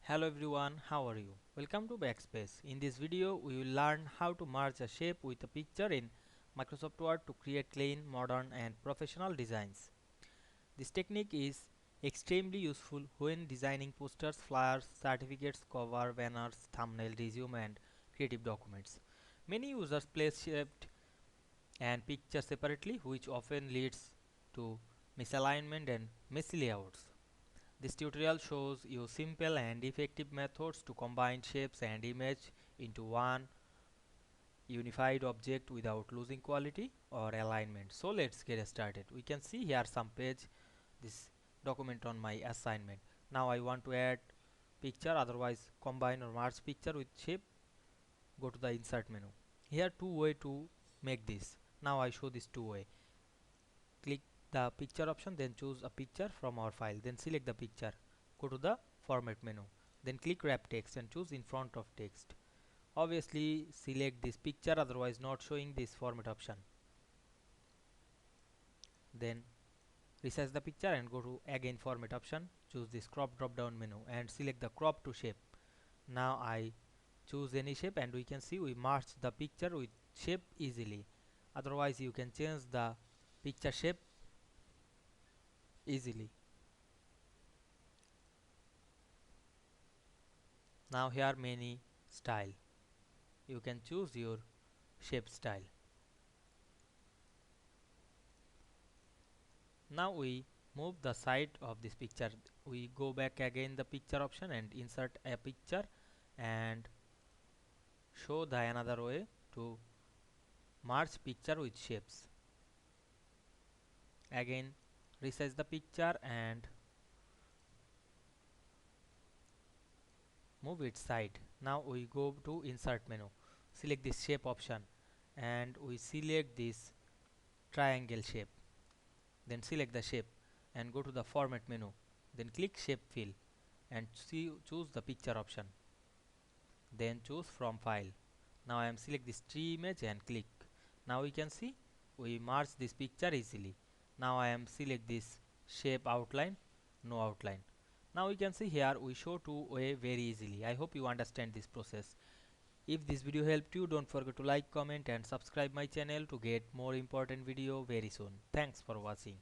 Hello everyone, how are you? Welcome to Backspace. In this video, we will learn how to merge a shape with a picture in Microsoft Word to create clean, modern and professional designs. This technique is extremely useful when designing posters, flyers, certificates, cover, banners, thumbnail, resume and creative documents. Many users place shaped and pictures separately, which often leads to misalignment and messy layouts. This tutorial shows you simple and effective methods to combine shapes and image into one unified object without losing quality or alignment. So let's get started. We can see here some page this document on my assignment. Now I want to add picture, otherwise combine or merge picture with shape. Go to the insert menu. Here two way to make this. Now I show this two way. Click the picture option, then choose a picture from our file, then select the picture, go to the format menu, then click wrap text and choose in front of text. Obviously select this picture, otherwise not showing this format option. Then resize the picture and go to again format option, choose this crop drop down menu and select the crop to shape. Now I choose any shape and we can see we merge the picture with shape easily. Otherwise you can change the picture shape easily. Now here many style, you can choose your shape style. Now we move the side of this picture, we go back again the picture option and insert a picture and show the another way to merge picture with shapes. Again resize the picture and move its side. Now we go to insert menu, select this shape option and we select this triangle shape, then select the shape and go to the format menu, then click shape fill and choose the picture option, then choose from file. Now I am select this tree image and click. Now we can see we merge this picture easily. Now I am select this shape outline, no outline. Now we can see here we show two way very easily. I hope you understand this process. If this video helped you, don't forget to like, comment and subscribe my channel to get more important video very soon. Thanks for watching.